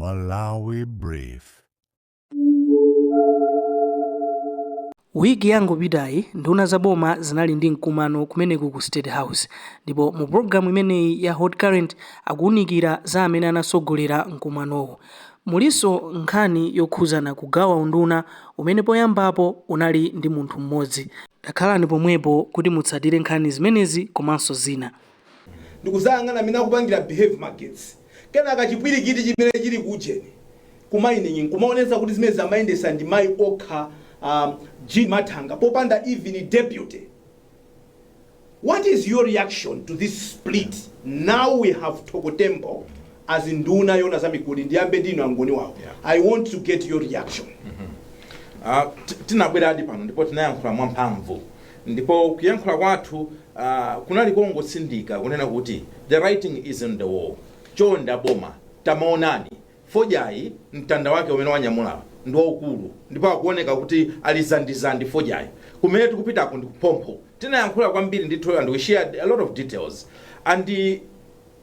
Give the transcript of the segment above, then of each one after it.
Malawi Brief. Wiki yangu bidayi nduna za boma zinali ndi mkumano kumeneku ku State House, ndipo mu programu imeneyi ya Hot Current akuwunikira za amene anasogolera mkumanowu. Muliso nkhani yokhuzana kugawa unduna umene poyambapo unali ndi munthu mmodzi. Dakhalani pomwepo kuti mutsatire nkhani zimenezi komanso zina. Ndikuzanga na mina kupangira behave markets. Kenaka chipwirikiti chimene chili kujeni ku mining kumaonesa kuti zimene zamayendesa ndi mai okha G Matanga popanda even deputy. What is your reaction to this split? Now we have Togotembo as nduna yona za mikuli ndiyambe ndino angoni wawo. I want to get your reaction. Tinabwera adi pano ndipo tinayankhula mwamphamvu ndipo kuyankhula kwathu kunali kongosindika kunena kuti the writing is on the wall. Chonda boma tamaonani fojayi mtanda wake umene wanyamula ndi waukulu ndipo akuoneka kuti alizandizandi fojayi kumene tikupitako ndi kupompho. Tinayankhula kwambiri ndithu and we shared a lot of details and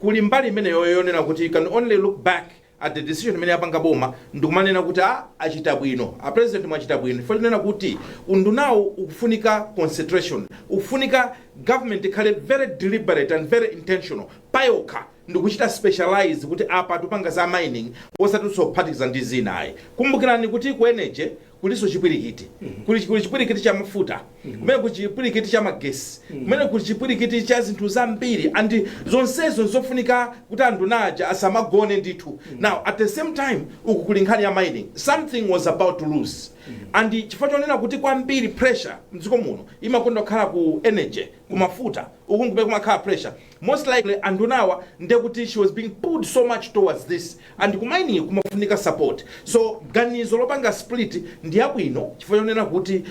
kuli mbali imene yoyonena kuti you can only look back at the decision imene yapanga boma ndikumanena kuti achita bwino president mwachita bwino ifo tinena kuti undunawo ukufunika concentration, ukufunika government ikhale very deliberate and very intentional payoka ndikuchita specialize kuti apa tupanga za mining osatusophatikiza ndi zina ayi. Kumbukirani kuti ku energy kuliso chipwirikiti kuli chipwirikiti cha mafuta kumene kuli chipwirikiti cha magesi kumene kuli chipwirikiti cha zinthu zambiri and zonsezo zofunika kuti andunaja asamagone ndithu. Now at the same time uku kuli nkhani ya mining something was about to lose and chifukwa chonena kuti kwambiri pressure mdziko muno imakonda kukhala ku energy ku mafuta uku nkupeka kumakhala pressure most likely andunawa nde kuti she was being pulled so much towards this and ku mining kumafunika support. So ganizo lopanga split ndiyabwino chifukwa chonena kuti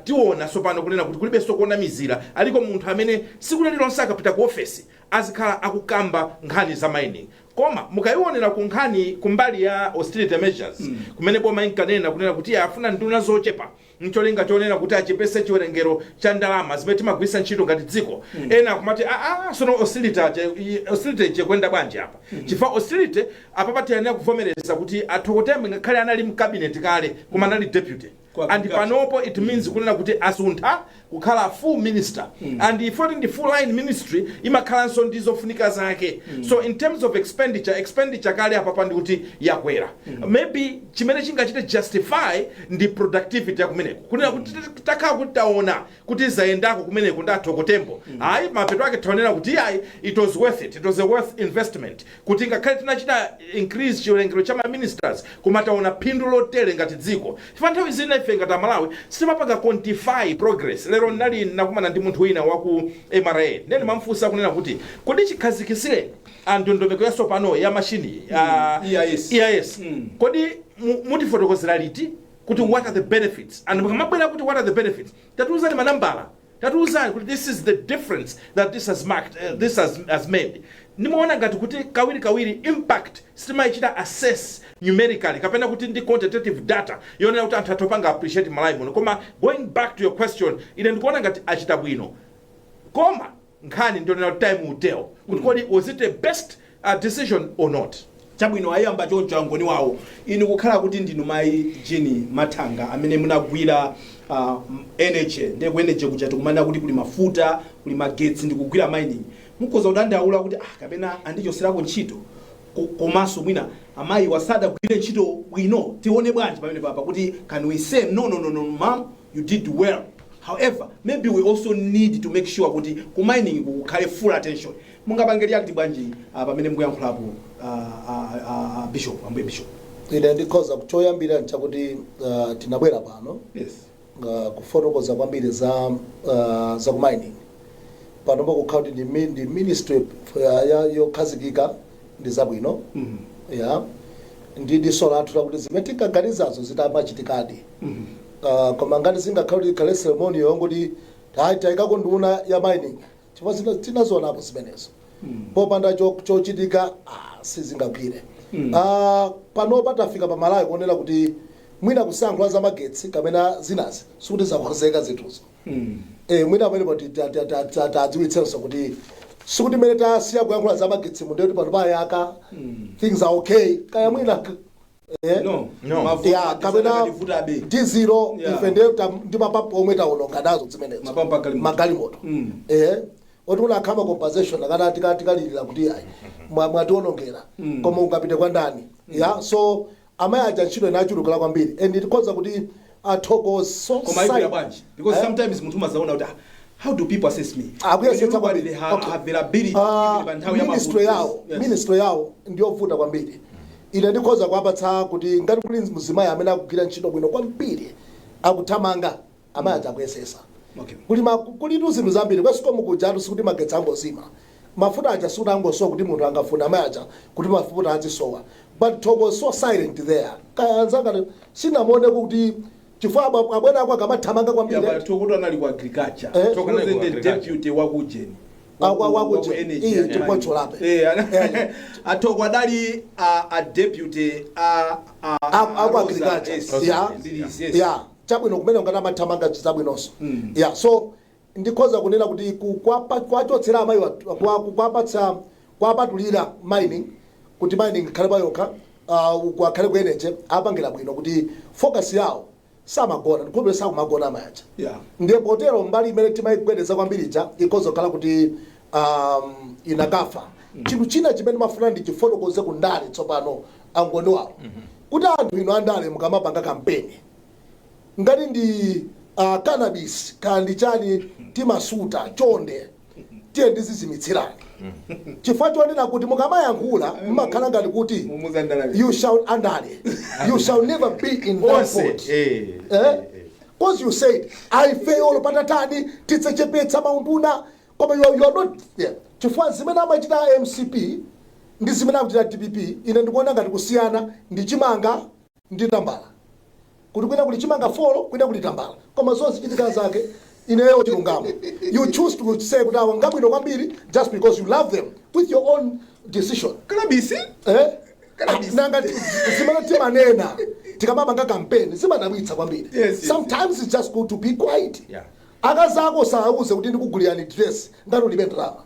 tiona sopano kunena kuti kulibe sokona mizira aliko munthu amene sikuleli lonse akapita ku office azikhala akukamba nkhani za mining. Koma mukayionera ku nkhani kumbali ya austerity measures kumene boma inkanena kunena kuti afuna nduna zochepa ncholinga chonena kuti achepese chiwerengero cha ndalama zimene timagwisa ntchito ngati dziko ena kumati sono austerity chekwenda bwanji apa chifukwa austerity apapatiyanira kuvomereza kuti athokotembe ngakhale anali mcabinet kale koma anali deputy and panopo it means kunena kuti asuntha kukhala full minister and if in the full line ministry imakhalanso ndizofunika zake. So in terms of expenditure kale apa ndi kuti yakwera maybe chimene chingachite justify ndi productivity ya kumeneko kunena kuti takhala kuti taona kuti zayendako kumeneko ndathokotembo ayi mapeto ake taonera kuti ayi it was worth it, it was a worth investment kuti ngakhale tinachita increase chiwerengero cha ma ministers koma taona phindu lotere ngati dziko chifukwa nthawi zina ife ngati Malawi sitimapanga quantify progress. Lero ndali nakumana ndi munthu wina waku MRA ndeni mamfunsa kunena kuti kodi chikhazikisire ndondomeko yasopano ya machine EIS kodi mutifotokozera liti kuti what are the benefits and mukamabwera kuti what are the benefits tatiuzani manambala tatiuzani kuti this is the difference that this has marked this has made. Nimeona ngati kuti kawiri impact sitimayichita assess numerically kapena kuti ndi quantitative data yonena kuti anthu atopanga appreciate Malawi muno. Koma going back to your question ine ndikuona ngati achita bwino koma nkhani ndionena time will tell kuti kodi was it the best decision or not. Chabwino ayamba choncho angoni wawo inu kukhala kuti ndinu mai G Matanga amene munagwira energy ndi energy kuchati kumanda kuti kuli mafuta kuli magetsi ndi kugwira mining mukoza kudandaula kuti kapena andichoserako ntchito komanso mwina amayi wasada kugwira ntchito bwino tione bwanji pamene papa kuti can we say no ma'am you did well. However, maybe we also need to make sure kuti ku mining kukhale full attention. Mungapange react bwanji pamene mukuyankhulapo Bishop ambuye Bishop. Ine ndikhoza kuchoyambira nchakuti tinabwera pano kufotokoza kwambiri za ku mining pano kukhala ndi ministry yokhazikika ndi zabwino ndi diso lathu lakuti zimene tinkaganizazo zitamachitikadi koma ngati zingakhala kale ceremony yongoti tayikako nduna ya mining chifukwa tinazionapo zimenezo popanda chochitika sizingagwire. Pano patafika pa Malawi kuonera kuti mwina kusankhula za magetsi kamena zinazi sikuti zakonzeka zinthuzo mwina pamene tadziwitsenso kuti sikuti mene tasiya kuyankhula za magetsi mu ndeti pano payaka things are okay kaya mwina ya kapena D0 ife ndi mapapu omwe taononga nazo zimenezo magalimoto oti kuna akhama compensation akana tikalilira kuti ayi mwationongera koma ungapite kwa ndani ya so amaya aja ntchito inachulukira kwambiri and tikhoza kuti athokoze so because sometimes munthu mazaona kuti how do people assess me akuyesetsa availability ministry yawo ndiyovuta kwambiri ine ndikhoza kuwapatsa kuti ngati kuli mzimayi amene akugwira ntchito bwino kwambiri akuthamanga amaya aja akuyesesa kuli zinthu zambiri kwesikomu kujatu sikuti magetsi angozima mafuta aja sikuti angosowa kuti munthu angafuna amaya aja kuti mafuta azisowa but Togo so silent there kaya anzanga sinamone kuti chifukwa abwena ako akamathamanga kwambiri Togo anali ku agriculture the deputy wa kujeni Togo adali a deputy aku agriculture yeah chabwino kumene ungana mathamanga zabwinonso yeah so ndikhoza kunena kuti kwachotsera amayi kwapatulira mining kuti mining khale bayokha kwakhale ku energy apangira bwino kuti focus yawo samagona ndikhulupirira sakumagona amayacha ndiye potero mbali imene timayigwedeza kwambirija ikhoza kukhala kuti inakafa chinthu china chimene mafuna ndichifotokoze kundale tsopano angoni wawo kuti anthu ino andale mukamapanga kampeni ngati ndi cannabis kandi chani timasuta chonde tiye ndizizimitsirani chifukwa chonena kuti mukamayankhula mmakhala ngati kuti you shall never be in that vote because you said I fail patatani titsechepetsa maunduna koma you are not there chifukwa zimene amachita MCP ndi zimene akuchita DPP ine ndikuona ngati kusiyana ndi Chimanga ndi Tambala kuti kwina kuli Chimanga folo kwina kuli Tambala koma zonse chitika zake ineyo chilungamo you choose to say kuti awa ngabwino kwambiri just because you love them with your own decision kanabisi nanga zimene timanena tikamapanga campaign zimadabwitsa kwambiri sometimes it's just good to be quiet akazako sauze kuti ndikugulirani dress ngati ulibe ndalama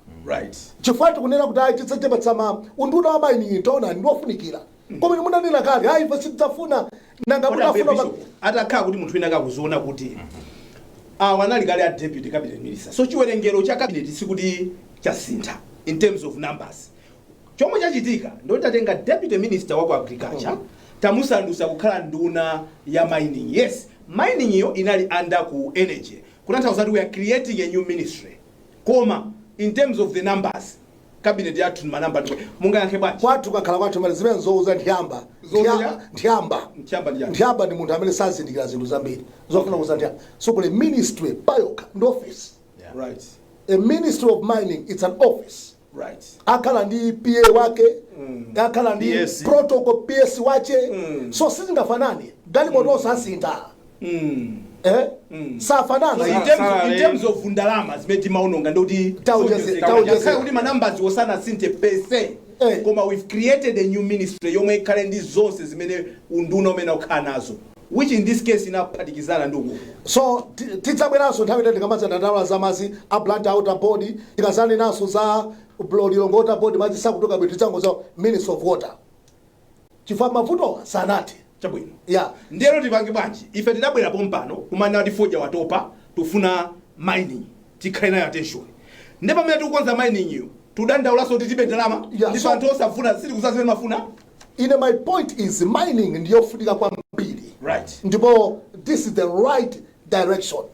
chifukwa tikunena kuti ayi titsechepetsa unduna wa mining taona ndiofunikira koma munanena kale ayi ife sitidzafuna nanga mutafuna atakhala kuti munthu wina akakuziona kuti wanali kale a deputy cabinet minister so chiwerengero cha cabinet sikuti chasintha in terms of numbers chomwe chachitika ndoti tatenga deputy minister wa ku agriculture tamusandusa kukhala nduna ya mining yes mining iyo inali under ku energy kutanthauza kuti we are creating a new ministry koma in terms of the numbers cabinet yathu manamba mungayankhe bwanji kwathu kakhala kwathu mali zimene zouza nthiyamba ndi munthu amene sazindikira zinthu zambiri zofuna kuza nthiyamba so kuli ministry payokha ndi office a ministry of mining it's an office akhala ndi PA wake akhala ndi protocol PS wache so sizingafanani galimoto sasintha safanana in terms of ndalama zimeti maunonga ndoti kuti manumbers wosana sinte pese koma we've created a new ministry yomwe ikhale ndi zonse zimene unduna umene ukhala nazo which in this case inaphatikizana ndugu so tidzabweranso nthawi ine ndikamatsata ndalama za mazi a blood outer body tikazane naso za lilongota body mazi sakutoka bwino tidzangoza ministry of water chifukwa mavuto sanati chabwino ndiyero tipange bwanji ife tidabwera pompano kumana tifoja watopa tufuna mining tikhale nayo attention ndi pamene tikukonza mining iyo tudandaulaso kuti tibe ndalama ndipo anthu osafuna siti kusazimene mafuna ine my point is mining ndiyofunika kwambiri ndipo this is the right direction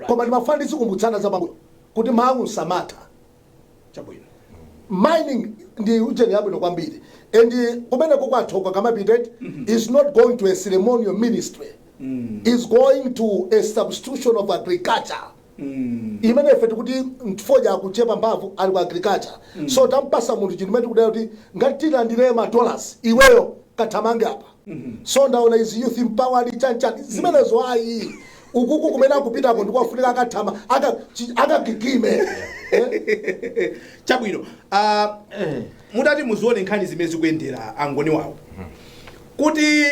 koma ndimafuna ndizikumbutsana za pambuyo kuti mawu samata chabwino mining ndi ujeni yabwino kwambiri and kumene kukwathoka kamapitete is not going to a ceremonial ministry is going to a substitution of agriculture imene ife tikuti mfoja akuchepa mbavu ali ku agriculture so tampasa munthu chinthu imene tikudera kuti ngati tilandire $, iweyo kathamange apa so ndaona izi youth empowered chanchani zimenezo ayi ukuku kumene akupitako ndikuwafunika akathama akagigime chabwino mutati muzione nkhani zimene zikuyendera angoni wawo kuti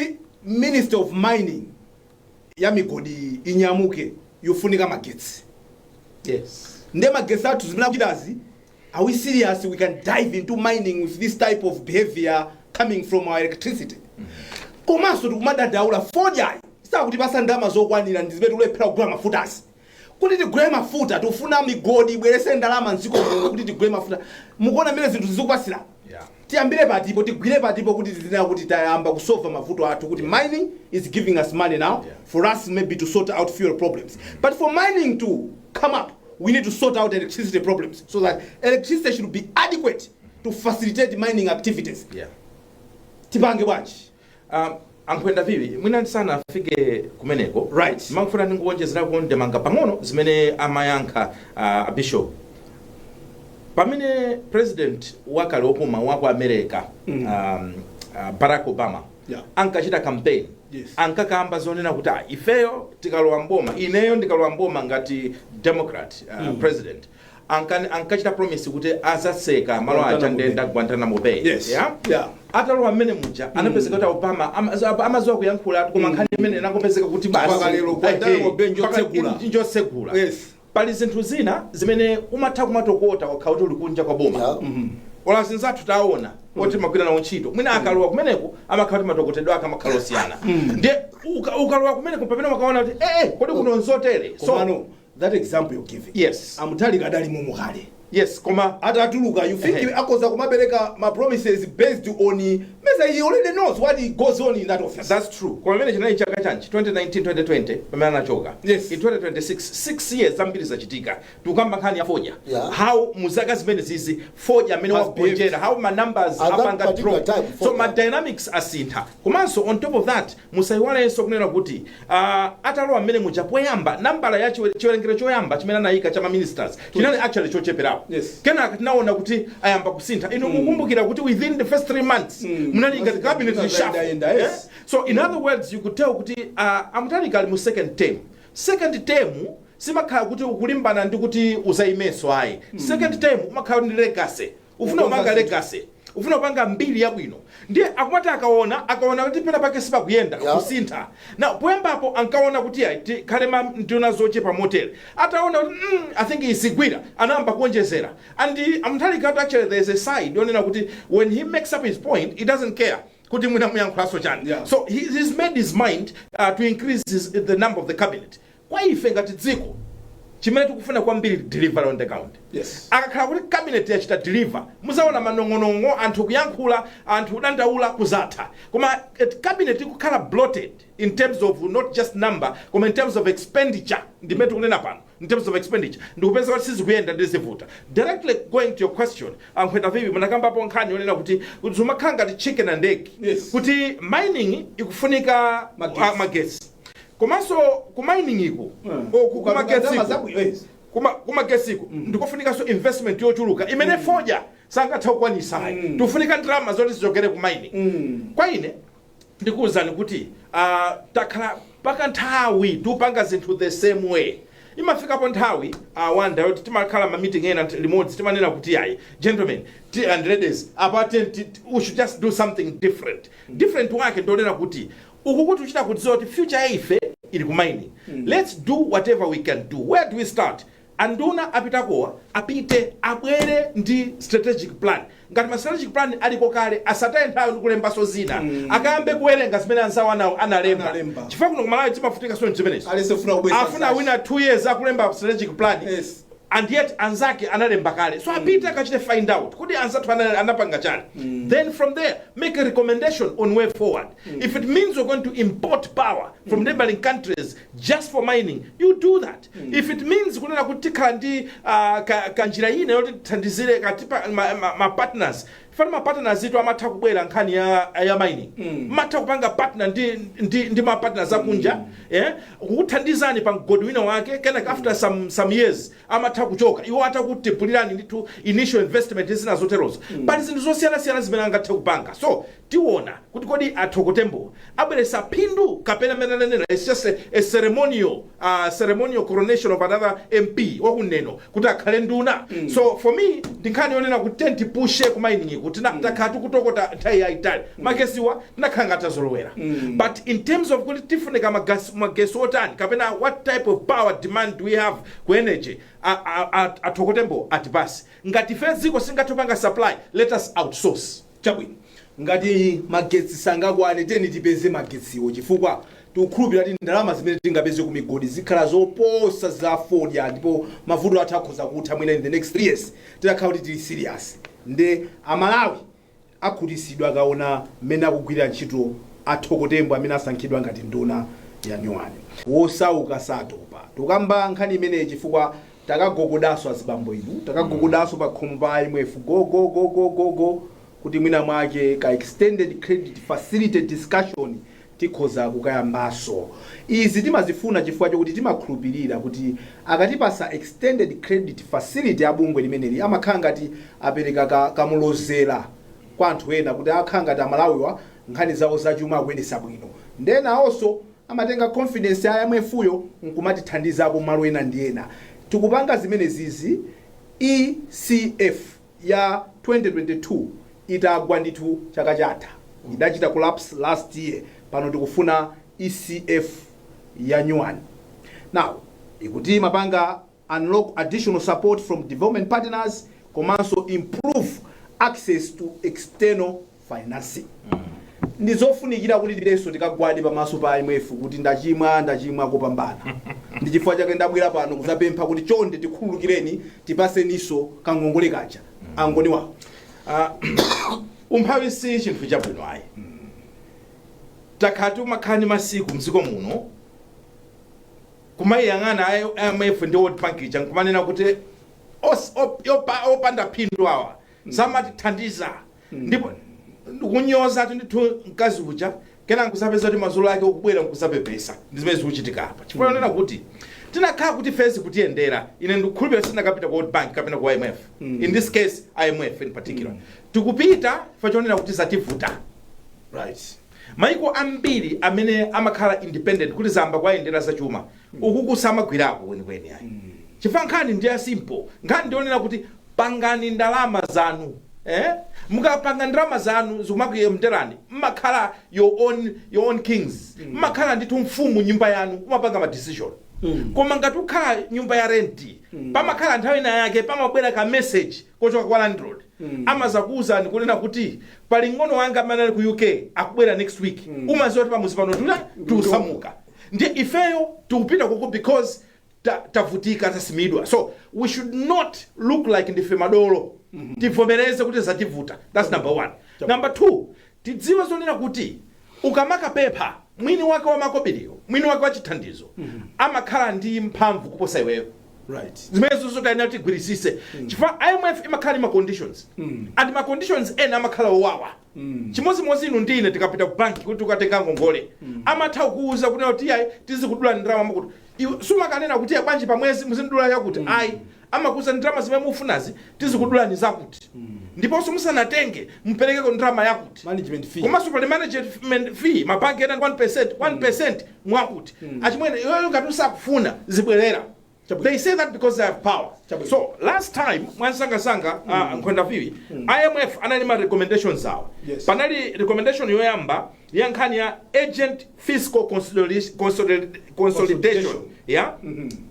minister of mining ya migodi inyamuke yofunika magetsi nde magetsi athu zimene akuchitazi are we serious we can dive into mining with this type of behavior coming from our electricity? Komanso tikumadadaula fojayi sakuti pasandama zokwanira ndizimene kulephera kugula mafutasi. Kuti tigule mafuta tufuna migodi ibwerese ndalama nziko muno kuti tigule mafuta. Mukuona mene zinthu zikukwasira. Tiyambire patipo tigwire patipo kuti tizinena kuti tayamba kusolve mavuto athu kuti mining is giving us money now for us maybe to sort out fuel problems. But for mining to come up, we need to sort out electricity problems so that electricity should be adequate to facilitate mining activities. Tipange bwanji. Ankwenda vivi mwina sana afike kumeneko right mangufuna ndingonjezera ndemanga pang'ono zimene amayankha Bishop pamene president wakale opuma wa ku America Barack Obama ankachita campaign ankakamba zonena kuti ifeyo tikalowa mboma ineyo ndikalowa mboma ngati Democrat president ankachita promise kuti azaseka malo acha ndenda Guantanamo Bay atalowa mmene muja anapezeka kuti Obama amazowa kuyankhula koma nkhani imene inangopezeka kuti basi Guantanamo Bay njosegula pali zinthu zina zimene umatha kumatokota wakhala uli kunja kwa boma ola zinzathu taona oti magwira nawo ntchito mwina akalowa kumeneko amakhala kuti matokotedwa akamakhala osiyana ndiye ukalowa kumeneko pamene makaona kuti kodi kuno nzotere so that example you give amutali kadali mumukale koma atatuluka you think akoza kumabereka ma promises based on mesa he already knows what he goes on in that office. That's true. Kwa mene chinai chaka chanchi 2019-2020 pamene anachoka in 2026 6 years zambiri zachitika tukamba nkhani ya foja how muzaka zimene zizi foja amene wakuponjera how my numbers apanga drop so my dynamics asintha komanso on top of that musaiwalenso kunena kuti atalowa mmene muja poyamba nambala ya chiwerengero choyamba chimene anayika cha ma ministers chinali actually chochepera kenaka tinaona kuti ayamba kusintha ino mukumbukira kuti within the first 3 months munali ngati cabinet reshuffle so in other words you could tell kuti amutalikali mu second term simakhala kuti ukulimbana ndi kuti uzaimeso ayi second term umakhala ndi legacy ufuna upanga legacy ufuna upanga mbiri yabwino ndiye akumati akaona kuti pena pake sipakuyenda kusintha na poyambapo ankaona kuti khalema ndiona zochepa motel ataona kuti I think isigwira anayamba kuonjezera and amutalikali actually there is a side yonena kuti when he makes up his point he doesn't care kuti mwina muyankhulaso chani so he's made his mind to increase the number of the cabinet kwa ife ngati dziko chimene tikufuna kwambiri deliver on the ground akakhala kuti cabinet yachita deliver muzaona manong'onong'o anthu kuyankhula anthu kudandaula kuzatha koma cabinet ikukhala bloated in terms of not just number koma in terms of expenditure ndimene tikunena pano in terms of expenditure ndikupeza kuti sizikuyenda ndizivuta directly going to your question ankhwenda vivi munakambapo nkhani yonena kuti zumakhala ngati chicken and egg kuti mining ikufunika magetsi komanso ku mining iko kumagesi iko ndikufunika so investment yochuluka imene foja sangatha kukwanisa tufunika ndalama zoti zichokere ku mining kwa ine ndikuwuzani kuti takhala paka nthawi tupanga zinthu the same way imafikapo nthawi wanda yoti timakhala ma meeting ena limodzi timanena kuti ayi gentlemen and ladies we should just do something different wake ndonena kuti ukukuti uchita kudziwa kuti future yaife ili ku mining let's do whatever we can do where do we start anduna apitakowa apite abwere ndi strategic plan ngati ma strategic plan aliko kale asataye nthawi ndi kulembaso zina akayambe kuwerenga zimene anzawo analemba chifukwa kuno ku Malawi timafutika so zimenezi afuna wina 2 years akulemba strategic plan and yet anzake analemba kale so apita akachite find out kuti anzathu anapanga chani then from there make a recommendation on way forward if it means we're going to import power from neighboring countries just for mining you do that if it means kunena kuti tikhala ndi kanjira ine yoti thandizire katipa ma partners fana partners zitu amatha kubwera nkhani ya mining matha kupanga partner ndi ma partners akunja kukuthandizani pa mgodi wina wake kenaka after some years amatha kuchoka iwo atakutipulirani nditu initial investment zina zoterozo but zinthu zosiyana siyana zimene angathe kupanga so tiona kuti kodi athokotembo abweresa phindu kapena menanena. It's just a ceremonial coronation of another MP wakuneno kuti akhale nduna. So for me ndikhani yonena kuti tentipushe kumayiningi kuti takhatu kutokota nthawi yayitali magesiwa nakhanga tazolowera. But in terms of kuti tifuneka magesi otani kapena what type of power demand do we have ku energy athokotembo atipasi ngati fe ziko singatopanga supply, let us outsource. Chabwino ngati magetsi sangakwane teni tipeze magetsiwo chifukwa tikukhulupirira kuti ndalama zimene tingapeze ku migodi zikhala zoposa za fodya ndipo mavuto athu akhoza kutha mwina in the next 3 years titakhala kuti tili serious. Nde Amalawi akhutisidwa akaona mmene akugwirira ntchito athokotembo amene asankhidwa ngati nduna ya nyuwani. Wosauka satopa tukamba nkhani imeneyi chifukwa takagogodaso azibambo inu takagogodaso pa khomo pa IMF go kuti mwina mwake ka extended credit facility discussion tikhoza kukayambaso. Izi timazifuna chifukwa chokuti timakhulupirira kuti akatipasa extended credit facility abungwe limeneli amakhala ngati apereka kamulozera kwa anthu ena kuti akhala ngati Amalawiwa nkhani zawo zachuma akuyendesa bwino. Then also amatenga confidence ya IMF-yo nkumatithandizako malo ena ndi ena. Tikupanga zimene zizi ECF ya 2022 itagwa ndithu chaka chatha. Idachita collapse last year. Pano tikufuna ECF ya nyuwani. Now, ikuti mapanga unlock additional support from development partners komanso improve access to external financing. Ndizofunikira kuti tileso tikagwade pamaso pa IMF kuti ndachimwa kopambana. Ndi chifukwa chake ndabwera pano kuzapempha kuti chonde tikhululukireni tipaseniso kangongole kacha angoni wawo. Umphawi si chinthu chabwino ayi. Takhatu makhani masiku mdziko muno kumayang'ana IMF ndi World Bank chankumanena kuti opanda phindu awa samatithandiza ndipo kunyoza ndithu mkazi uja kena nkusapeza kuti mazulu ake okubwera nkusapepesa ndizimene zikuchitika apa. Chifukwa nena kuti tinakhala kuti fezi kutiyendera ine ndikukhulupirira sinakapita ku World Bank kapena ku IMF. In this case IMF in particular tikupita fachonena kuti zativuta. Right. Maiko ambiri amene amakhala independent kuti zamba kwayendera zachuma ukuku samagwirako kwenikweni ayi. Chifukwa nkhani ndi simple. Nkhani ndionena kuti pangani ndalama zanu. Mukapanga ndalama zanu zikumakuyemterani mmakhala your own kings. Mmakhala ndithu mfumu nyumba yanu umapanga ma decision. Koma ngati ukhala nyumba ya renti pamakhala nthawi ina yake pamabwera ka message kochoka kwa landlord. Amazakuza ndikunena kuti pali ng'ono wanga amene ali ku UK akubwera next week. Umaziwa kuti pamuzi pano tusamuka. Ndiye ifeyo tikupita kuko because tavutika tasimidwa. So we should not look like ndife madolo. Tivomereze kuti zativuta. That's number 1. Number 2, tidziwe zonena kuti ukamaka pepa mwini wake wa makobiriyo, mwini wake wa chithandizo amakhala ndi mphamvu kuposa iweyo. Right. Zimenezo zotayina tigwirisise. Chifukwa IMF imakhala ma conditions. And ma conditions ena amakhala owawa. Chimodzimodzi inu ndine tikapita ku banki kuti tukatenga ngongole. Amatha kuuza kuti tizikudula ndalama makuti. Sumakanena kuti bwanji pamwezi muzindula yakuti ayi amakuza ndalama zimene mufunazi tizikudula ni zakuti. Ndipo musanatenge mupereke ndalama yakuti. Management fee. Komanso pali management fee mabanki ena 1% mwakuti. Achimwene iweyo ngati usakufuna zibwerera. They say that because they have power. So last time mwansanga nkwenda vivi IMF analima recommendations zao. Yes. Panali recommendation yoyamba yankhani ya agent fiscal consolidation. Yeah?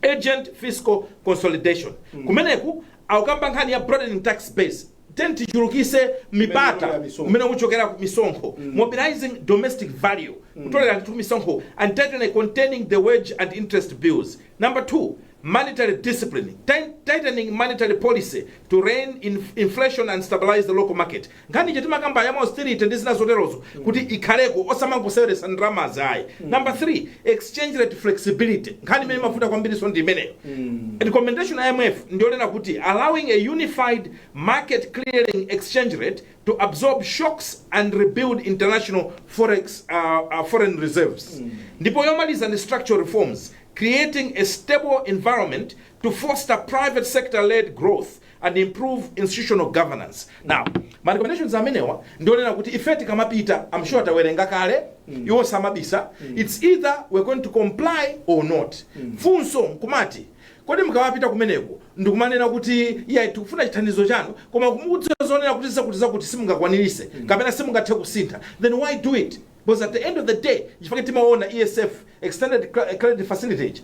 Agent fiscal consolidation. Kumeneku aukamba nkhani ya broadening tax base. Tichulukise mipata umene uchokera ku misonkho. Mobilizing domestic value. Kutolera ndithu misonkho and tightening containing the wage and interest bills. Number 2, monetary discipline, tightening monetary policy to rein in inflation and stabilize the local market. Ngani chetimakamba ya austerity ndi zina zoterozo kuti ikhaleko osamangoseweresa ndalama zayi. Number 3, exchange rate flexibility. Ngani mene mafuta kwambiri so ndi imeneyo. Recommendation IMF ndionena kuti allowing a unified market clearing exchange rate to absorb shocks and rebuild international foreign reserves. Ndipo yomaliza ndi structural reforms, creating a stable environment to foster private sector-led growth and improve institutional governance. Now, my recommendations amenewa ndionena kuti ifeti kamapita, I'm sure tawerenga kale, iwo samabisa, it's either we're going to comply or not. Funso kumati kodi mkawapita kumeneko ndikumanena kuti iya tikufuna chithandizo chanu koma kumudzozonera kuti simungakwanirise kapena simungathe kusintha, then why do it? Because at the end of the day chifukwa timaona ESF extended credit facility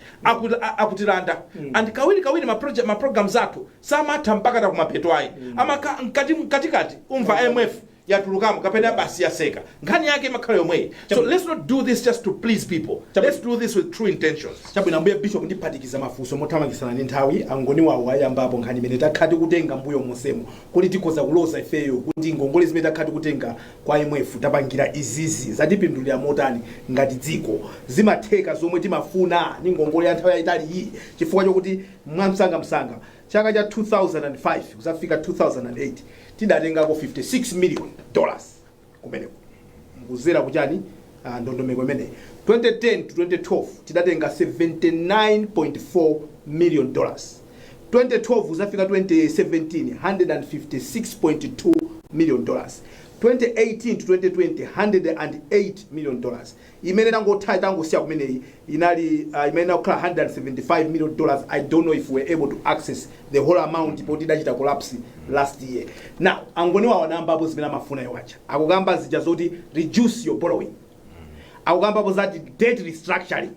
akutilanda and kawiri ma programs athu samatha mpaka ta kumapeto ayi amaka mkatikati umva IMF yatulukamo kapena basi yaseka nkhani yake makhala yomwe. So let's not do this just to please people. Let's do this with true intentions. Chabwino mbuye bishop ndiphatikiza mafunso mothamangisana ndi nthawi angoni wawo ayambapo nkhani imene takhati kutenga mbuyo monsemo kuti tikhoza kuloza ifeyo kuti ngongole zimene takhati kutenga kwa IMF tapangira izizi zatipindulira motani ngati dziko zimatheka zomwe timafuna ndi ngongole ya nthawi yayitali iyi chifukwa chokuti msanga chaka cha 2005 kuzafika 2008 tidatengako $56 million kumeneko mkuzera kuchani ndondomeko imene 2010 to 2012 tidatenga $79.4 million 2012 uzafika 2017 $156.2 million 2018 to 2020 $108 million imene tangosiya kumeneyi inali imene kukhala $175 million. I don't know if we're able to access the whole amount but idachita collapse last year. Now angoni wawo nambapo zimene amafuna iwacha akukamba zija zoti reduce your borrowing, akukambapo zati debt restructuring,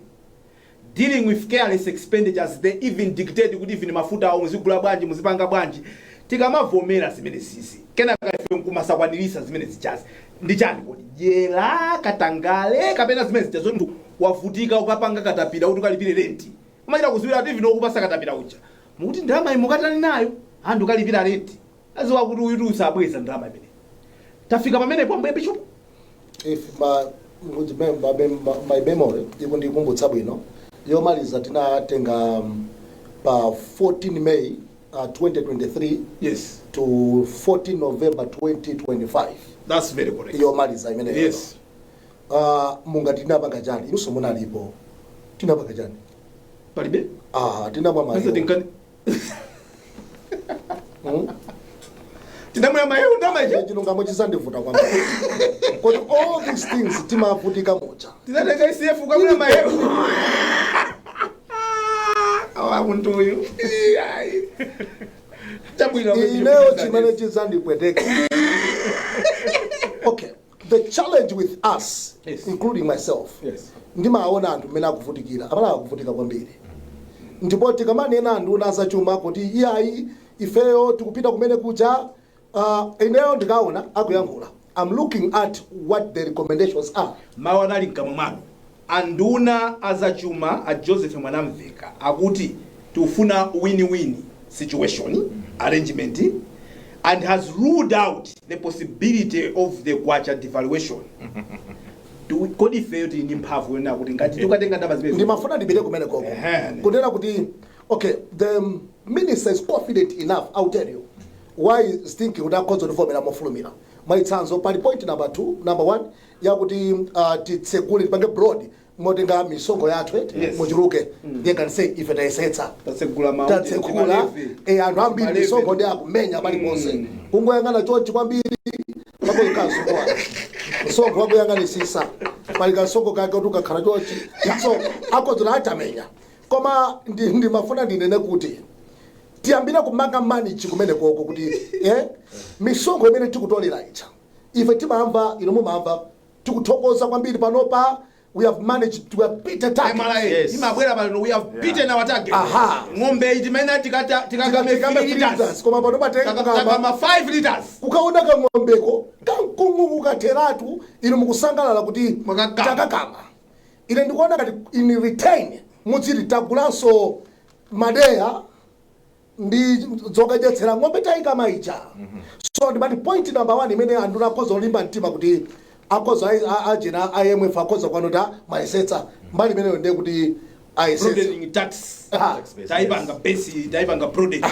dealing with careless expenditures. They even dictate kuti even mafuta awo muzigula bwanji muzipanga bwanji tikamavomera zimene sisi kenaka ife nkumasakwanirisa zimene zichazi ndichani kodi jela katangale kapena zimene zichazo mtu wavutika ukapanga katapira kuti ukalipire renti umachita kuziwira kuti even okupasa katapira ucha mukuti ndalama imukatani nayo anthu ukalipira renti aziwa kuti uyitu usabweza ndalama imene tafika pamene pomwe bishop. If my memory even ndikumbutsa bwino yomaliza tinatenga pa 14 May 2023 yes to 14 November 2025. That's very correct. Yomaliza imene yes munga tinapanga jani inuso munalipo tinapanga jani palibe tinapwa mayo tinamwe mayo ndamaje chilungamo chisandivuta kwamba but all these things timavutika moja tinatenga ICF ukamwe mayo muntu uyu ineo chimene chizandipweteka. Okay, the challenge with us, yes, including myself, yes, ndimaona anthu mmene akuvutikira amala akuvutika kwambiri ndipo tikamanena anthu unaza chuma kuti iyayi ifeyo tikupita kumene kuja ineo ndikaona akuyankhula. I'm looking at what the recommendations are. mawanali nkamwe mwanu anduna azachuma a Joseph Mwanamveka akuti tufuna win-win situation arrangement and has ruled out the possibility of the kwacha devaluation. Kodi fail to imphave when akuti ngati tukatenga ndaba zimene ndimafuna ndibire kumene koko kunena kuti okay the minister is confident enough. I'll tell you why is thinking kuti akhoza kuvomera mofulumira maitsanzo pali point number 1 yakuti titsegule tipange broad motenga misongo yathu muchiruke they can say if it is setsa tatsekula anthu ambiri misongo ndi akumenya pali ponse kungoyang'ana chochi kwambiri makoikasokoa msongo wakuyang'anisisa pali kasongo kake kuti ukakhala chochi so akodzera atamenya koma ndimafuna ndinene kuti tiyambira kumanga manage kumene koko kuti misongo imene tikutolera icha ife timamva mumamva tikuthokoza kwambiri panopa. We have managed to have beaten target. Yes. We have beaten our target. Ngombe itimena tikakame 3 liters. Koma panopa kama 5 liters. Ukaona ka ngombeko kankungu kateratu ino mukusangalala kuti takakama. Ile ndikuona kati in retain mudziri tagulanso madeya ndi dzokajetsera ngombe taikama icha. So the point number 1 imene anduna kozo olimba mtima kuti akozo ajina IMF akozo kwanota maisetsa mbali meneyo ndiye kuti aisetsa tax taipanga base taipanga product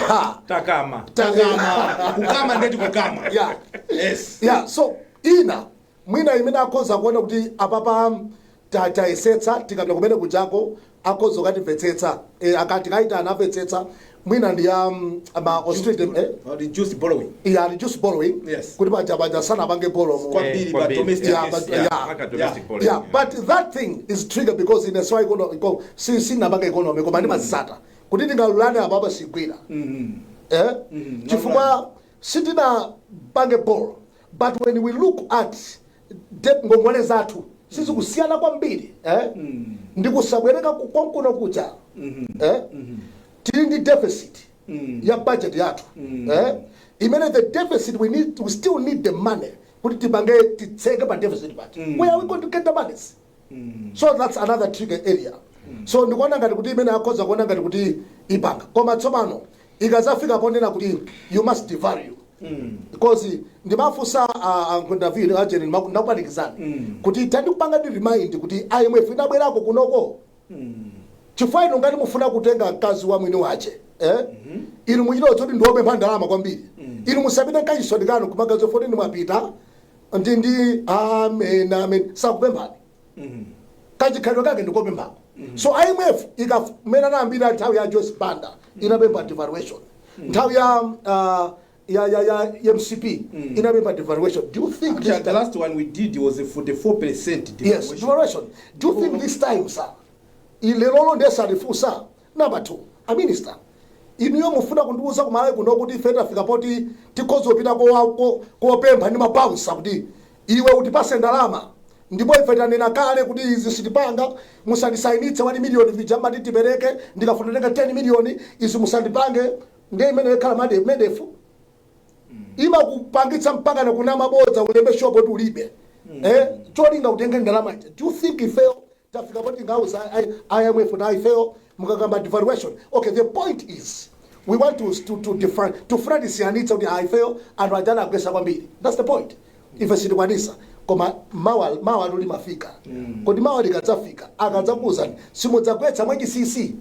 takama kukama ndeti kukama yes so ina mwina imene akoza kuona kuti apapa taisetsa tikapita kumene kujako akozo katimvetsetsa akati kaita anamvetsetsa mwina ndi the juice borrowing. Yeah, reduce borrowing. Yes. Kuti baja sana bange borrow. Kwambiri but domestic. Yeah, but that thing is triggered because in a soil economy, si na bange economy, koma ndi mazisata. Kuti tingalulane ababa sigwira. Chifukwa sitina bange borrow. But when we look at ngongole zathu, sisi kusiyana kwambiri, ndikusabwereka kukonkuno kucha. Tili ndi deficit ya budget yathu. Imene the deficit we still need the money kuti tibange titseke pa deficit budget. Where are we going to get the money? So that's another trigger area. So ndikuona ngati kuti imene akhoza kuona ngati kuti ibanga. Koma tsopano ikazafika ponena kuti you must devalue. Because ndimafusa David ajeni nakupanikizani kuti tandi kupanga ndi remind kuti IMF inabwerako kunoko. Chifukwa ino ngati mufuna kutenga mkazi wa mwini wache inu muchito choti ndiobe ndalama kwambiri inu musapita kaisondikano kumagazo 14 mwapita ndi amen sakupemphani kachikhalidwe kake ndikopemphako. So IMF ikamena nambira nthawi ya Joyce Banda inapempha devaluation, nthawi ya MCP inapempha devaluation. Do you think the last one we did was a 44% devaluation? Yes, devaluation. Do you think this time, sir, ilelolo ndesalifusa? Number 2, a minister iniyo mufuna kundiuza kumalawi kuno kuti ife tafika poti tikozopita kopempha ndi mabounce kuti iwe utipase ndalama ndipo ife tanena kale kuti izi sitipanga musandisayinitse 1 million vijamba titipereke ndikafuna tenga 10 million izi musandipange ndiye imene ikhala medefu ima kupangitsa mpaka na kuna mabodza ulembe shopo kuti ulibe cholinga utenge ndalama. Do you think ife tafika poti ngauza IMF na IFEO mukagamba devaluation? Okay, the point is we want to define to friends yanitsa kuti IFEO and wajana agesa kwambiri. That's the point. Ife sitikwanisa koma mawa luli mafika kodi mawa likadzafika akadzakuza simudzagwetsa mwa GCC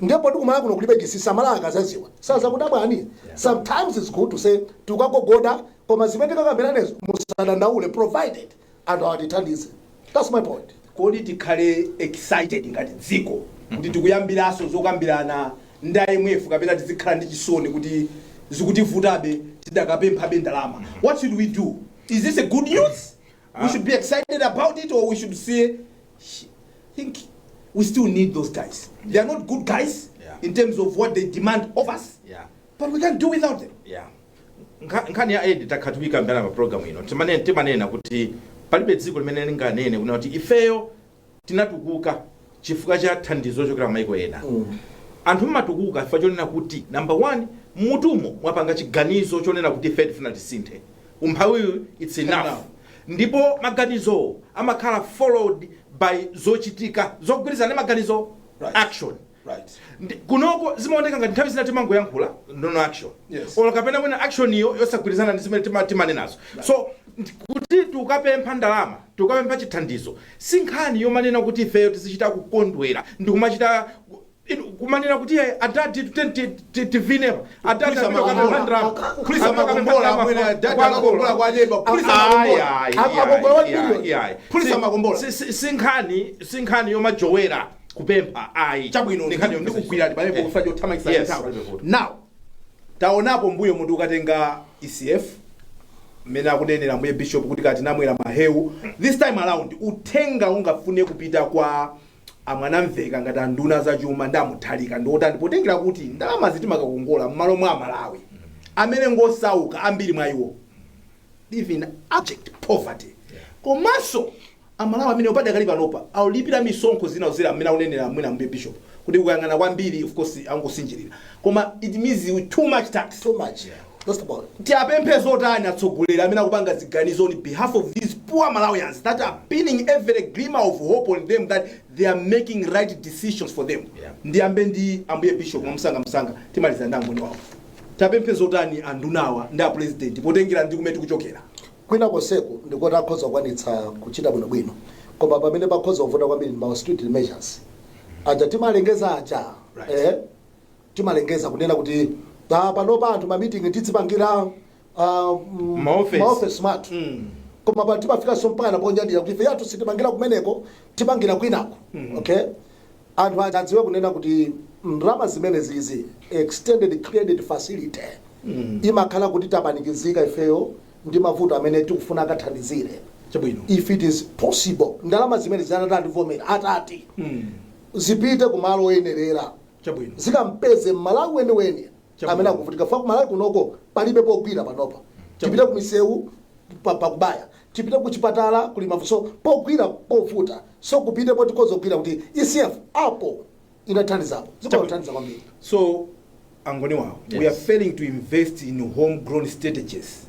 ndipo tikumala kuno kulibe GCC amala akazaziwa sasa kudabwani. Sometimes it's good to say tukagogoda koma zimene kakambiranezo musadandaule provided and our determines. That's my point. Kodi tikhale excited ngati dziko kuti tikuyambiraso zokambirana ndi IMF kapena tizikhala ndi chisoni kuti zikutivutabe tidakapemphabe ndalama? What should we do? Is this a good news? We should be excited about it, or we should say think we still need those guys. They are not good guys in terms of what they demand of us, but we can't do without them. Nkhani ya aid takhatulika mbana pa program ino timanena kuti palibe dziko limene linganene kuna kuti ifeyo tinatukuka chifukwa cha thandizo chokera maiko ena. Anthu mmatukuka chifukwa chonena kuti number 1 mutumo mwapanga chiganizo chonena kuti ife tifuna tisinthe umphawi it's enough. Ndipo maganizo amakhala followed by zochitika zogwirizana maganizo action. Kunoko zimaoneka ngati nthawi zina timangoyankhula no action. Ola kapena mwina action iyo yosagwirizana ndi zimene timanenazo. So kuti tukapempha ndalama tukapempha chithandizo sinkhani yomanena kuti ifeyo tizichita kukondwera ndi kumachita kumanena kuti adadi tivinepa adadi ndalama kulisa makombola amwene adadi makombola kwa leba kulisa makombola sinkhani yomajowera kupempha ayi chabwino ndikugwira pamene kufa chothamangisa nthawi. Now taonapo mbuyo munthu ukatenga ECF mena kunenera mbuye bishop kuti kati namwera mahewu this time around utenga ungafune kupita kwa amwanamveka ngati nduna za chuma ndamuthalika ndotani potengera kuti ndalama zitimakakongola mmalo mwa Malawi amene ngosauka ambiri mwa iwo live in abject poverty. Komanso amalawi amene opanda kali panopa aulipira misonkho zina zozera amene akunenera mwina mbuye bishop kuti kuyang'ana kwambiri of course angosinjirira koma it means with too much tax. Too much. That's the point. Tiapemphe zotani atsogolera amene akupanga ziganizo on behalf of these poor Malawians that are pinning every glimmer of hope on them that they are making right decisions for them. Ndiyambe ndi ambuye bishop msanga timaliza ndangoni wawo. Tiapemphe zotani andunawa nda president potengera ndi kumene tikuchokera. Kwina koseko ndikoti akhoza kwanitsa kuchita bwino koma pamene pakhoza kuvota kwambiri ma street measures aja timalengeza aja timalengeza kunena kuti panopa anthu ma meeting tidzipangira maoffice smart koma pa timafika sompana ponjadira kuti ife yathu sitipangira kumeneko tipangira kwinako. Okay, anthu adziwe kunena kuti ndrama zimene zizi extended credit facility imakhala kuti tapanikizika ifeyo ndi mavuto amene tikufuna akathandizire chabwino if it is possible ndalama zimene zinatandivomera atati zipite kumalo oyenerera chabwino zikampeze Malawi weniweni amene akuvutika fa Malawi kunoko palibe pogwira panopa tipite ku misewu pakubaya tipite ku chipatala kuli mavuso pogwira povuta so kupite poti kozogwira kuti ECF apo inathandizapo zikothandiza kwambiri. So angoni wawo we are failing to invest in homegrown strategies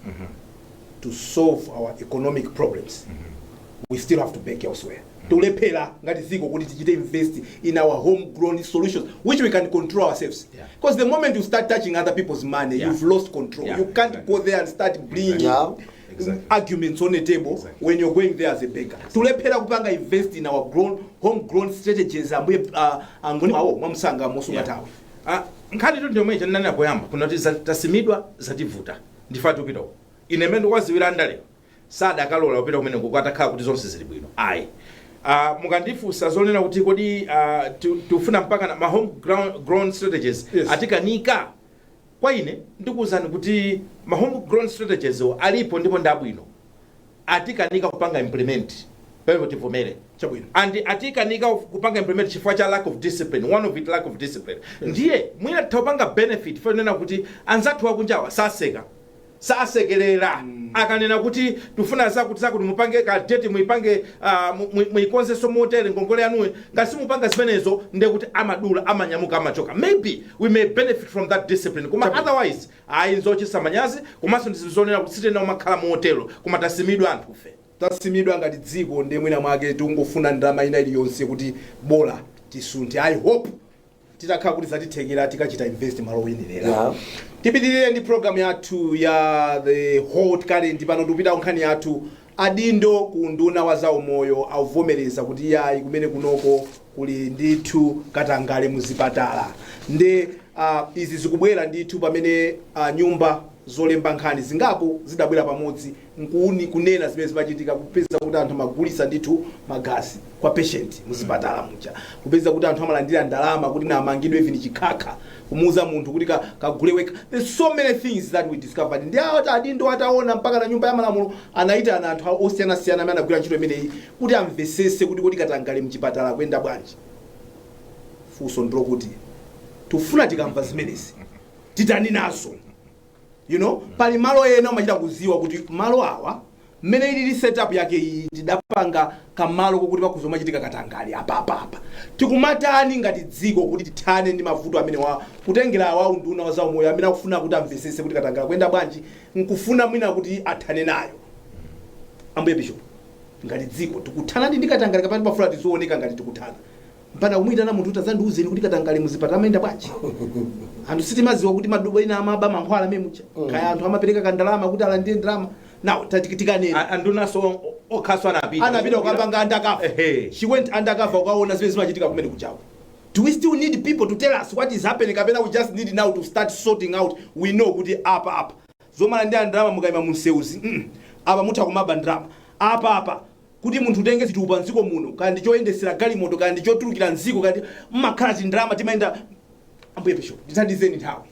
to solve our economic problems. We still have to beg elsewhere. Tulephera ngati ziko kuti tichite invest in our homegrown solutions which we can control ourselves. Because the moment you start touching other people's money, you've lost control. You can't go there and start bringing arguments on the table when you're going there as a beggar. Tulephera kupanga invest in our homegrown strategies angoni wawo mwamsanga musungatawe. Nkhani ndio mweja nani koyamba kunoti tasimidwa zativuta ndifatu pito inemendo waziwira ndale sada kalola upita kumene kukatakhala kuti zonse zili bwino ayi mukandifusa zonena kuti kodi tufuna mpaka na homegrown strategies atikanika kwa ine ndikuwuzani kuti homegrown strategies alipo ndipo ndabwino atikanika kupanga implement pemwe tivomere chabwino and atikanika kupanga implement chifukwa cha lack of discipline, one of it lack of discipline. Ndiye mwina topanga benefit fanena kuti anzathu wakunjawa sasekelera akanena kuti tufuna zakuti mupange ka date muipange muikonze so motel ngongole yanuwe ngasi mupanga zimenezo nde kuti amadula amanyamuka amachoka. Maybe we may benefit from that discipline kuma otherwise ayinzochisa manyazi kumaso ndizizonena kuti sitena umakhala motelo kuma tasimidwa anthu fe tasimidwa ngati dziko ndi mwina mwake tungofuna ndalama ina iliyonse kuti bola tisunti. I hope titakhala kuti zatithekera tikachita invest malo oyenerera. Tipitirire ndi program yathu ya the hot current pano tupita nkhani yathu adindo ku nduna wa zaumoyo avomereza kuti yayi kumene kunoko kuli ndithu katangale muzipatala ndi izi zikubwera ndithu pamene nyumba zolemba nkhani zingapo zidabwera pamodzi kunena zimene zimachitika kupeza kuti anthu magulisa ndithu magazi kwa patient muzipatala mucha kupeza kuti anthu amalandira ndalama kuti namangidwe even chikhakha kumuza munthu kuti kagule weka. There's so many things that we discovered. Ndi adindo ataona mpaka na nyumba ya malamulo anaita ana anthu osiyana-siyana amene anagwira ntchito imeneyi kuti amvesese kuti katangale mchipatala kwenda bwanji. Funso ndiro kuti tufuna tikamva zimenezi titani nazo. You know, pali malo ena umachita kuziwa kuti malo awa mmene ili setup yake iyi tidapanga kamalo kokuti pakuzomachitika katangale apa tikumatani ngati dziko kuti tithane ndi mavuto amene kutengera awa nduna wa zaumoyo amene akufuna kuti amvesese kuti katangale kwenda bwanji nkufuna mwina kuti athane nayo. Ambuye Bishop ngati dziko tikuthana ndi katangale kapani pafuna tizooneka ngati tikuthana mpana kumwitana munthu utazandiuzeni kuti katangale muzipatala amenda bwanji. Anthu sitimaziwa kuti madobo ina amaba mankhwala memucha kaya anthu amapereka kandalama kuti alandire ndalama. Now tatikitikane anduna so okhaswa anapita ukapanga undercover. She went undercover ukaona zimene zimachitika kumene kuchawo. Do we still need people to tell us what is happening kapena we just need now to start sorting out? We know kuti apa zomala ndi ndalama mukaima munseuzi apa mutha kumaba ndalama apa kuti munthu utenge zitupa nziko muno kandi choyendesera galimoto kandi chotulukira nziko kandi mmakhala ndalama timaenda. Ambuye Bishop ndithandizeni nthawi.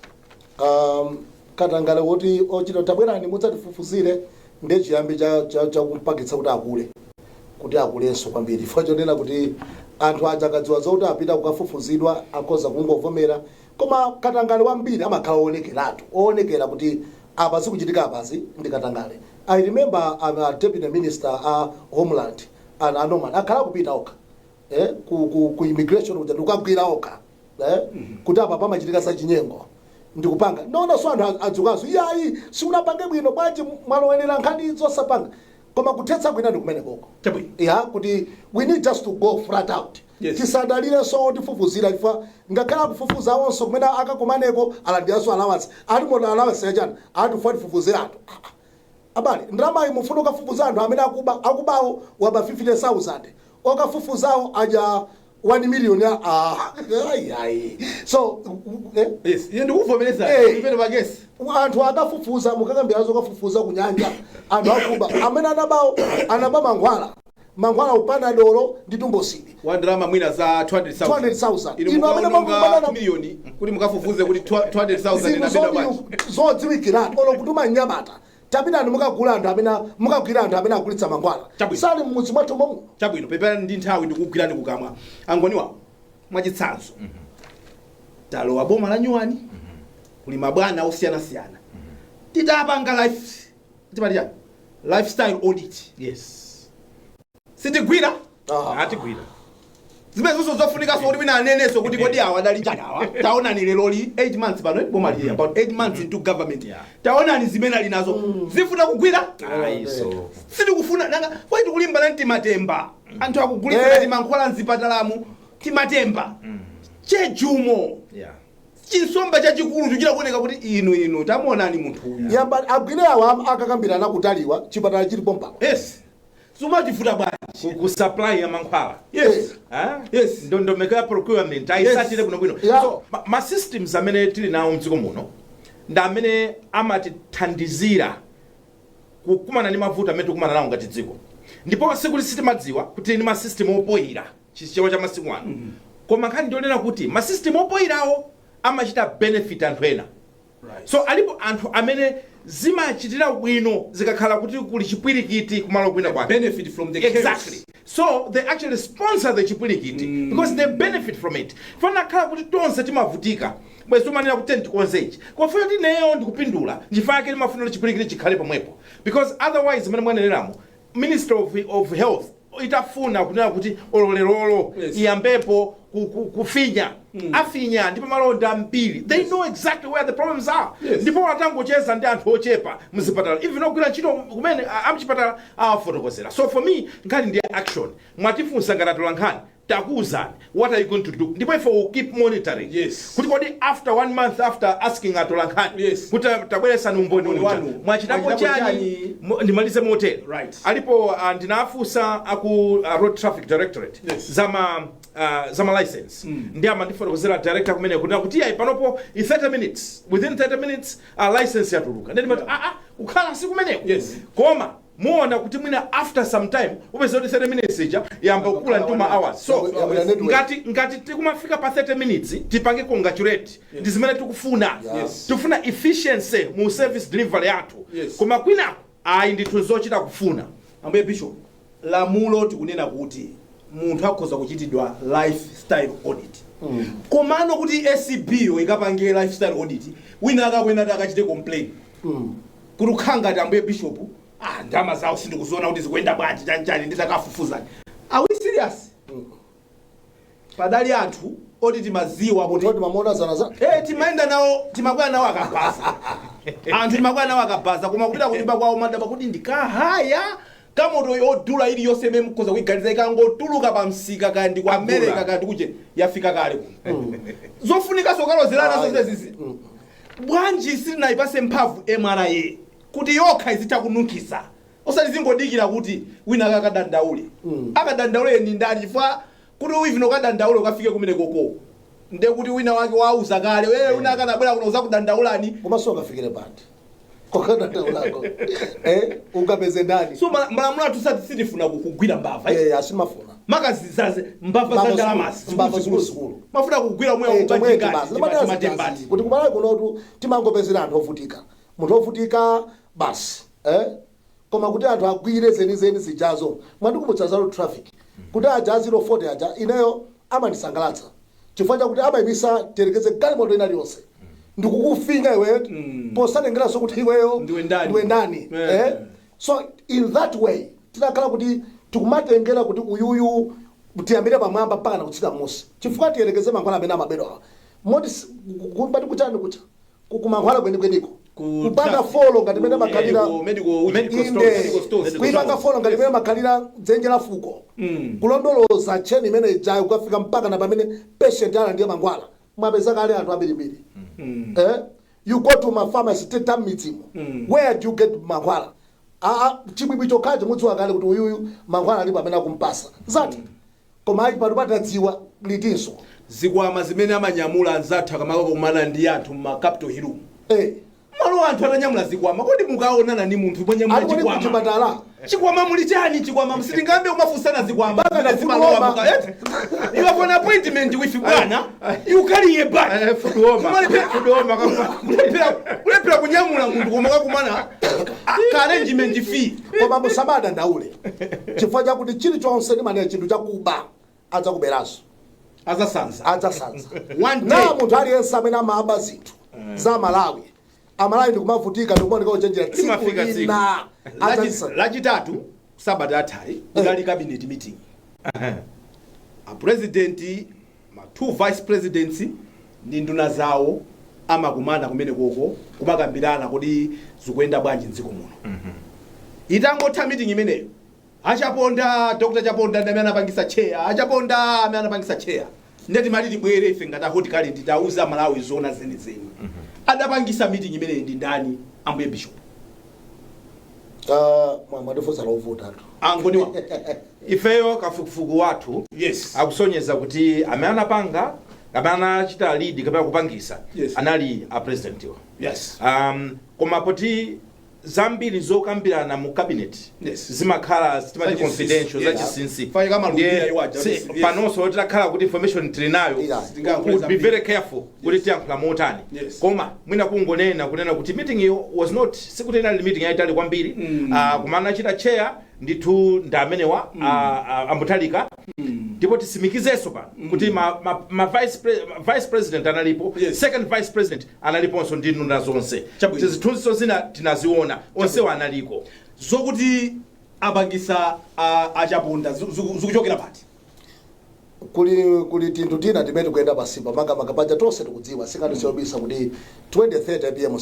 Katangale woti ochita tabwerani mudzatifufuzire ndi chiyambi cha kumpagitsa kuti akulenso kwambiri. Chifukwa nena kuti anthu aja akadziwa zoti apita kukafufuzidwa akoza kungovomera koma katangale wambiri amakhala oonekera kuti apa sikuchitika apazi ndi katangale. I remember deputy minister homeland anoman akhala kupita oka ku immigration kuti ukagwira oka kuti apa pamachitika sachinyengo ndikupanga nono so anthu adzukazo iyayi siunapange bwino bwanji mwalowenera nkhani zosapanga koma kuthetsa kwina ndikumene koko kuti we need just to go flat out. Tisadalire so tifufuzira ifa ngakhala kufufuza awonso kumene akakumaneko alandiyaso allowance ali moto allowance yachana atufuna tifufuzira anthu abale ndalama imufuna ukafufuza anthu amene akubawo waba 50,000 okafufuzawo aja 1 million so yes yende kuvomereza imene bagesi anthu akafufuza mukakambiyazo kafufuza kunyanja anthu akuba amene anaba mankhwala mankhwala upana dolo ndi tumbosidi wandalama mwina za 200,000 inu mukaononga milioni kuti mukafufuze kuti 200,000 inabedwa zodziwikiratu olo kutuma nyamata tapitani mukagula anthu amene mukagwira anthu amene agulitsa mankhwala sali mmudzi mwathu momwe chabwino pepani ndi nthawi ndikugwirani kukamwa angoniwa mwachitsanzo talowa boma la nyuwani kuli mabwana osiyanasiyana titapanga lifestyle audit sitigwira atigwira zimene zonse zofunika so kuti wina aneneso kuti kodi awa adali chakawa taonani leloli 8 months pano boma li about 8 months into government taonani zimene ali nazo zifuna kugwira sitikufuna nanga kwa tikulimbana timatemba anthu akugulitsa mankhwala mzipatalamu timatemba chejumo chinsomba chachikulu chuchira kuoneka kuti inu tamuonani munthu uyu yamba agwire awa akakambirana kutaliwa chipatala chilipo mpaka sumatifuta bwanji kusupply ya mankhwala ndondomeko procurement ayisatire bwinobwino so ma systems amene tili nawo mdziko muno ndi amene amatithandizira kukumana ndi mavuto amene tikumana nawo ngati dziko ndipo sikuti sitimadziwa kuti ni ma system opoyira chichewa cha masiku ano koma nkhani ndionena kuti ma system opoyirawo amachita benefit anthu ena so alipo anthu amene zimachitira bwino zikakhala kuti kuli chipwirikiti kumalo kwina kwake benefit from the exactly so they actually sponsor the chipwirikiti because they benefit from it fana khala kuti tonse timavutika bwezi umanena kuti ndikonzechi kofuna kuti neyo ndikupindula njifake limafuna chipwirikiti chikhale pomwepo because otherwise mene mwaneneramo Minister of Health itafuna kunena kuti ololerolo iyambepo kufinya afinya ndipo malonda mbiri they know exactly where the problems are ndipo watangocheza ndi anthu ochepa muzipatala even ogwira ntchito kumene amchipatala awafotokozera so for me nkhani ndi action mwatifunsa ngatatola nkhani takuuzani what are you going to do ndipo if we keep monitoring kuti kodi after 1 month after asking atola nkhani kuti tabweresani umboni wanu mwachitapo chani ndimalize motel alipo ndinafunsa aku road traffic directorate zama license ndi amandifotokozera director kumene kuti ayi panopo 30 minutes within 30 minutes license yatuluka ndi ndimati ukhala siku kumeneko koma muona kuti mwina after some time upeza kuti 30 minutes ija yamba kukula ntuma hours so ngati tikumafika pa 30 minutes tipange congratulate ndi zimene tikufuna tufuna efficiency mu service delivery yathu koma kwina ayi ndithu zochita kufuna ambuye bishop lamulo tikunena kuti munthu akhoza kuchitidwa lifestyle audit komano kuti SCB ikapange lifestyle audit wina akakwena akachite complain kuti ukhangati ambuye bishop ndama zawo sindikuziona kuti zikuenda bwanji chanchani ndizakafufuzani are we serious padali anthu oti timaziwa kuti mamona zana timaenda nawo timakwera nawo akabaza anthu timakwera nawo akabaza koma kupita kunyumba kwawo madaba kuti ndikahaya kamoto yodula ili yonse imene mukhoza kuiganiza ikangotuluka pa msika kandi ku America kandi kuje yafika kale kuno zofunika sokalozerana zonsezizi bwanji sitinayipase mphamvu MRA kuti yokha izitakunukisa osati zingodikira kuti wina akadandaule akadandaule ndi ndani chifukwa kuti uivino kadandaule ukafike kumene koko nde kuti wina wake wauza kale wewe wina akanabwera kuno uzakudandaulani koma so kafikire bandi kokadandaulako ukapeze ndani so malamulo athu sitifuna kugwira mbava asimafuna makazizaze mbava za ndalamasi mbava zikulu mafuna kugwira mweya ubajingati kuti kumalawi kunotu timangopezera anthu ovutika munthu ovutika basi koma kuti anthu agwire zenizeni zijazo mwandikumbutsa traffic kuti aja 040 aja ineyo amandisangalatsa chifukwa chakuti amayimisa terekeze galimoto ina liyonse ndikukufinga iweyo posatengeranso kuti iweyo ndiwe ndani so in that way tinakhala kuti tikumatengera kuti uyuyu tiyambire pamwamba mpaka nakutsika musi chifukwa tiyerekeze mankhwala amene amabedwa moti kumbati kuchani kucha kumankhwala kwenikweniko kupanga folo ngati mene makhalira kuipanga folo ngati mene makhalira dzenje la fuko kulondoloza cheni imene ijayo kukafika mpaka na pamene patient ala ndiye mankhwala mwapeza kale anthu ambirimbiri you go to my pharmacy teta mitsimo where do you get mankhwala chibwibwi chokhacho mudziwa kale kuti uyuyu mankhwala ali pamene akumpasa zati koma ali pano patadziwa litinso zikwama zimene amanyamula anzathu akamaka kumana ndi anthu ma capital hill malo anthu atanyamula zikwama kodi mukaonana ni munthu ponyamula chikwama chipatala chikwama muli chani chikwama msitingambe umafunsana zikwama you have an appointment with bwana you carry a bag kulepera kunyamula munthu koma kakumana ka arrangement fee koma musamada ndaule chifukwa chakuti chilichonse ndimane chinthu chakuba adzakuberanso adzasanza one day na munthu aliyense amene amaba zinthu za Malawi Amalawi ndikumavutika ndikumaoneka ochenjera tsiku lina lachitatu sabata atali kudali cabinet meeting a president ma two vice presidents ndi nduna zawo amakumana kumene koko kumakambirana kuti zikuyenda bwanji mdziko muno itangotha meeting imeneyo achaponda Dr. Chaponda ndi amene anapangisa chair achaponda amene anapangisa chair ndeti mali tibwere ife ngati hot current tauza Malawi zona zenizeni adapangisa meeting imeneyi ndi ndani ambuye bishop mwadefosa lovuta angoniwa ifeyo kafukufuku wathu yes akusonyeza kuti amene anapanga amene anachita lead kapena kupangisa yes. anali a president wa yes koma poti zambiri zokambirana mu cabinet yes. zimakhala sitimati confidential za chisinsi panonso titakhala kuti information tilinayo would be very careful kuti tiyankhula motani koma mwina kungonena kunena kuti meeting iyo was not sikuti inali meeting yaitali kwambiri kumana chita chair ndithu ndamenewa ambutalika ndipo tisimikizeso pano kuti ma vice president analipo second vice president analiponso ndi nduna zonse tizithunziso zina tinaziona onsewa analiko zokuti abangisa achaponda zikuchokera pati kuli tinthu tina timene kuyenda pasimba makamaka paja tonse tikudziwa sikati siyobisa kuti 2030 pm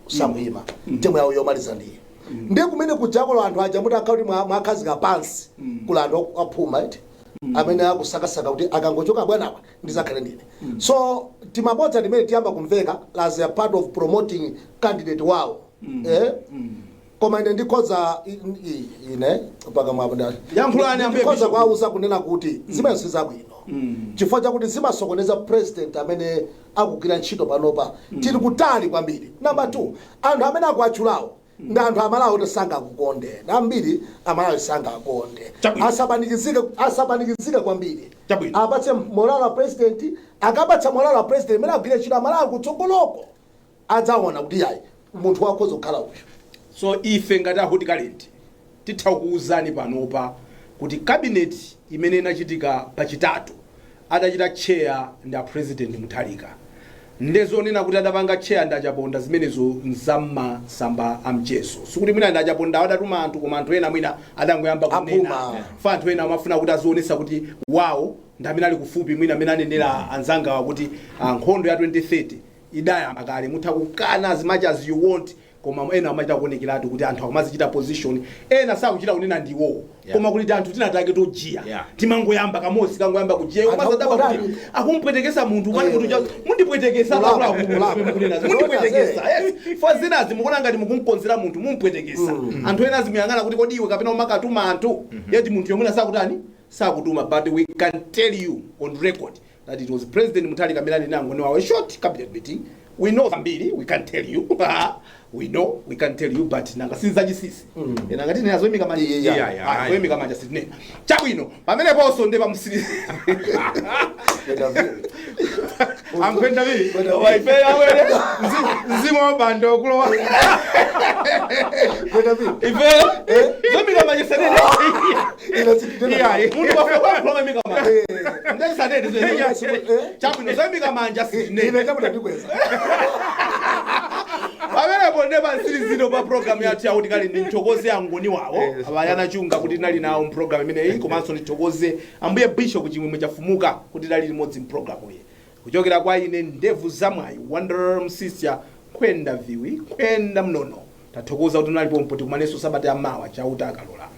samuyima timu yawo yomaliza ndiye ndiye kumene kujakola anthu aja muti akhauti mwakhazika pansi kula anthu aphuma iti amene akusakasaka kuti akangochoka bwanapa ndizakhale ndine so timabodza timene tiyamba kumveka as a part of promoting candidate wawo koma ine ndikhoza ine mpaka mwabudali ndikhoza kwauza kunena kuti zimene sizabwino chifukwa chakuti zimasokoneza president amene akugwira ntchito panopa tili kutali kwambiri number 2 anthu amene akuachulawo ndi anthu amalawi sanga akukonde nambiri amalawi sanga akonde asabanikizike kwambiri apatse moral wa president akapatsa moral wa president amene agwira ntchito amalawi kutsogoloko adzaona kuti yayi munthu wakhoza kukhala uyu so ife ngati ahoti current titha kuuzani panopa kuti cabinet imene inachitika pachitatu adachita chair ndi a president Mutharika ndezonena kuti adapanga chair ndi achaponda zimenezo nzamma samba amcheso sikuti mwina ndi achaponda adatuma anthu koma anthu ena mwina adangoyamba kunena fa anthu ena amafuna kuti azionesa kuti wawo ndi amene ali kufupi mwina amene anenera anzanga wakuti nkhondo ya 2030 idaya makale mutha kukana as much as you want koma ena amachita kuonekiratu kuti anthu akumazichita position ena sakuchita kunena ndiwo koma kuti anthu tinatake tojiya timangoyamba kamosi kangoyamba kujiya umazadaba kuti akumpwetekesa munthu kwani munthu mundipwetekesa mundipwetekesa fazinazi mukuona ngati mukumkonzera munthu mumpwetekesa anthu ena azimuyang'ana kuti kodi iwe kapena umakatuma anthu yeti munthu yomwe sakutani sakutuma but we can tell you on record that it was President Mutharika amene nango ni a short cabinet meeting. We know Zambiri, we can tell you. We know, we can tell you, but nanga sinzaji sisi. Nangati ni azoemi kama azoemi kama just name. Chabwino, pamene poso ndeba musiri. Amkwenda vipi? Wife awele. Nzimo bando kulowa. kwenda vipi Ife, zoemi kama just name. Mundu wafwa kulowa mimi kama. Ndesi sanedi. Chabwino, zoemi kama just name. inenda ndikweza Pamene pondeba nsiri zino pa program ya tia utikali ndi mchokoze angoni wawo abayana chunga kuti nali nawo program imene iyi komanso ndithokoze ambuye bishop chimwemwe chafumuka kuti dali limodzi program iyi kuchokera kwa ine ndevu zamwayi Wanderer Msisya kwenda viwi kwenda mnono tathokoza kuti nalipo mpoti kumaneso sabata ya mawa chauta akalola